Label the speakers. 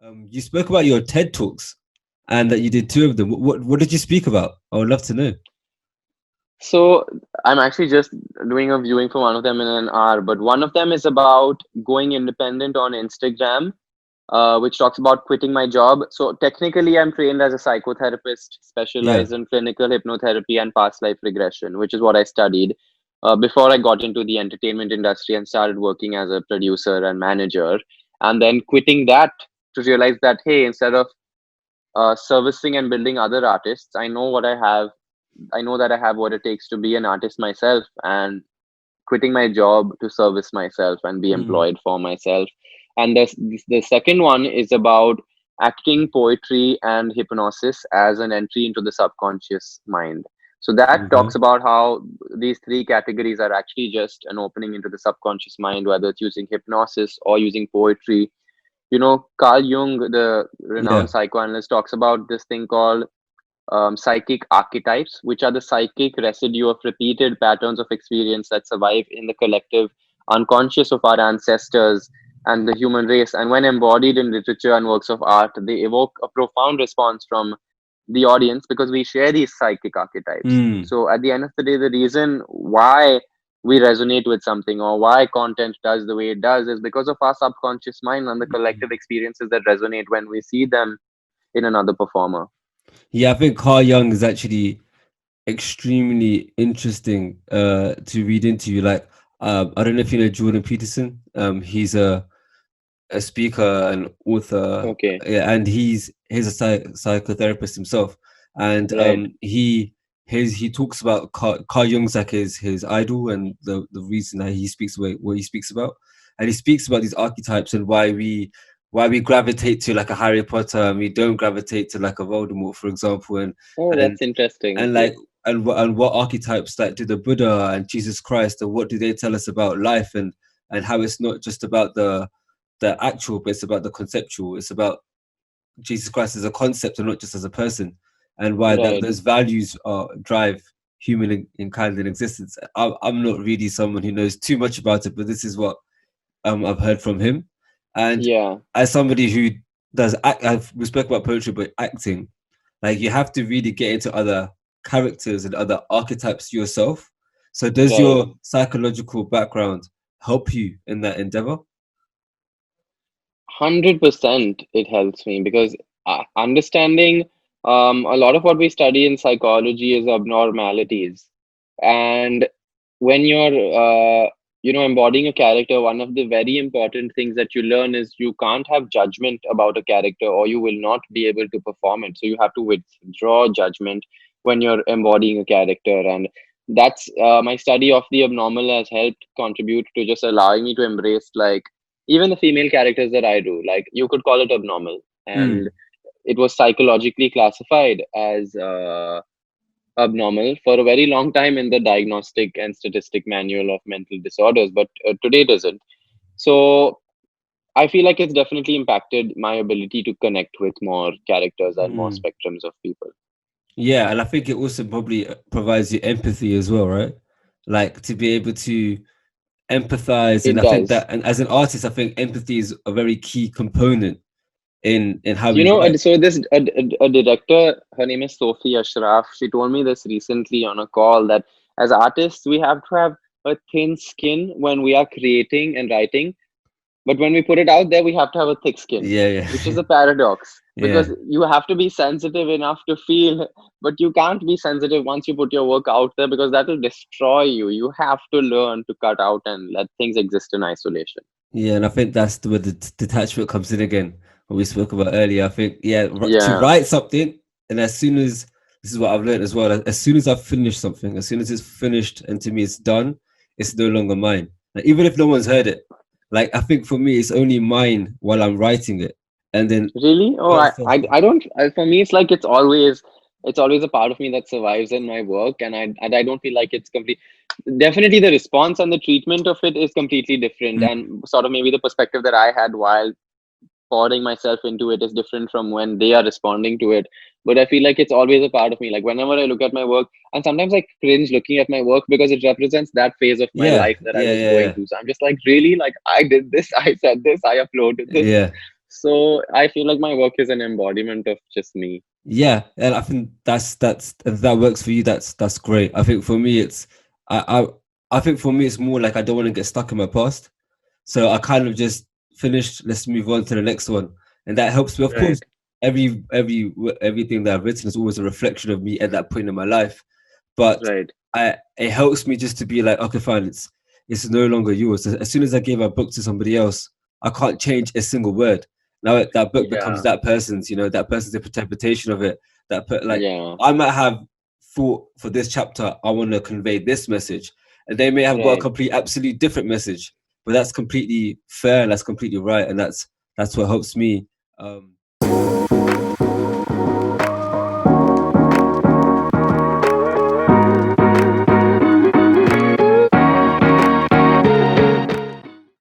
Speaker 1: You spoke about your TED Talks and that you did two of them. What did you speak about? I would love to know.
Speaker 2: So I'm actually just doing a viewing for one of them in an hour, but one of them is about going independent on Instagram, which talks about quitting my job. So technically, I'm trained as a psychotherapist,
Speaker 1: Yeah.
Speaker 2: specialized in clinical hypnotherapy and past life regression, which is what I studied before I got into the entertainment industry and started working as a producer and manager. And then quitting that to realize that, hey, instead of servicing and building other artists, I know that I have what it takes to be an artist myself, and quitting my job to service myself and be
Speaker 1: Mm,
Speaker 2: employed for myself. And the second one is about acting, poetry, and hypnosis as an entry into the subconscious mind. So that talks
Speaker 1: okay.
Speaker 2: about how these three categories are actually just an opening into the subconscious mind, whether it's using hypnosis or using poetry. Carl Jung, the
Speaker 1: Yeah.
Speaker 2: renowned psychoanalyst, talks about this thing called psychic archetypes, which are the psychic residue of repeated patterns of experience that survive in the collective unconscious of our ancestors and the human race. And when embodied in literature and works of art, they evoke a profound response from the audience because we share these psychic archetypes.
Speaker 1: Mm,
Speaker 2: So, at the end of the day, the reason why we resonate with something or why content does the way it does is because of our subconscious mind and the collective experiences that resonate when we see them in another performer.
Speaker 1: yeah, I think Carl Jung is actually extremely interesting to read into. Like, I don't know if you know Jordan Peterson. He's a speaker and author,
Speaker 2: Okay,
Speaker 1: yeah, and he's a psychotherapist himself, and
Speaker 2: right.
Speaker 1: he talks about Carl Jung's like his idol and the reason that he speaks about what he speaks about, and he speaks about these archetypes and why we gravitate to like a Harry Potter and we don't gravitate to like a Voldemort, for example,
Speaker 2: Oh,
Speaker 1: and
Speaker 2: that's interesting.
Speaker 1: and
Speaker 2: Okay.
Speaker 1: like and what archetypes like do the Buddha and Jesus Christ, and what do they tell us about life, and how it's not just about the actual, but it's about the conceptual. It's about Jesus Christ as a concept and not just as a person, and why
Speaker 2: Right.
Speaker 1: those values drive human in kind in existence. I'm not really someone who knows too much about it, but this is what I've heard from him. And
Speaker 2: Yeah.
Speaker 1: as somebody who does act, we spoke about poetry, but acting, like you have to really get into other characters and other archetypes yourself. So does
Speaker 2: Right.
Speaker 1: your psychological background help you in that endeavor?
Speaker 2: 100% it helps me because understanding a lot of what we study in psychology is abnormalities. And when you're embodying a character, one of the very important things that you learn is you can't have judgment about a character or you will not be able to perform it. So you have to withdraw judgment when you're embodying a character. And that's my study of the abnormal has helped contribute to just allowing me to embrace, like, even the female characters that I do, like, you could call it abnormal. And
Speaker 1: Mm.
Speaker 2: it was psychologically classified as abnormal for a very long time in the diagnostic and statistic manual of mental disorders, but today it isn't. So I feel like it's definitely impacted my ability to connect with more characters and more
Speaker 1: Mm.
Speaker 2: spectrums of people.
Speaker 1: Yeah, and I think it also probably provides you empathy as well, right? Like to be able to empathize, and
Speaker 2: It
Speaker 1: I think
Speaker 2: does.
Speaker 1: that, and as an artist, I think empathy is a very key component in how
Speaker 2: You
Speaker 1: we
Speaker 2: know,
Speaker 1: write.
Speaker 2: so this a director, her name is Sophie Ashraf. She told me this recently on a call that as artists, we have to have a thin skin when we are creating and writing, but when we put it out there, we have to have a thick skin,
Speaker 1: Yeah,
Speaker 2: which is
Speaker 1: yeah,
Speaker 2: a paradox
Speaker 1: yeah,
Speaker 2: because you have to be sensitive enough to feel, but you can't be sensitive once you put your work out there because that will destroy you. You have to learn to cut out and let things exist in isolation.
Speaker 1: yeah. And I think that's where the detachment comes in again. What we spoke about earlier. I think, yeah, to
Speaker 2: Yeah.
Speaker 1: write something, and as soon as this is what I've learned as well. As soon as I've finished something, as soon as it's finished, and to me it's done, it's no longer mine. Like, even if no one's heard it, like I think for me, it's only mine while I'm writing it, and then
Speaker 2: Really? Oh,
Speaker 1: once that's
Speaker 2: I don't. For me, it's like it's always a part of me that survives in my work, and I don't feel like it's complete. Definitely, the response and the treatment of it is completely different,
Speaker 1: mm,
Speaker 2: and sort of maybe the perspective that I had while pouring myself into it is different from when they are responding to it. But I feel like it's always a part of me. Like whenever I look at my work, and sometimes I cringe looking at my work because it represents that phase of my
Speaker 1: yeah,
Speaker 2: life that I
Speaker 1: yeah,
Speaker 2: was
Speaker 1: yeah,
Speaker 2: going
Speaker 1: yeah,
Speaker 2: through. So I'm just like, really, like I did this, I said this, I uploaded this.
Speaker 1: yeah.
Speaker 2: So I feel like my work is an embodiment of just me.
Speaker 1: Yeah, and I think that's if that works for you. That's great. I think for me, it's I I think for me it's more like I don't want to get stuck in my past. So I kind of just finished. Let's move on to the next one, and that helps me. Of course,
Speaker 2: Right,
Speaker 1: everything that I've written is always a reflection of me at that point in my life. But
Speaker 2: right.
Speaker 1: I it helps me just to be like, okay, fine, it's no longer yours. As soon as I gave a book to somebody else, I can't change a single word. Now that book becomes
Speaker 2: Yeah,
Speaker 1: that person's, that person's interpretation of it. Like
Speaker 2: yeah,
Speaker 1: I might have thought for this chapter, I want to convey this message, and they may have got a
Speaker 2: right.
Speaker 1: complete, absolutely different message. But that's completely fair, and that's completely right, and that's what helps me.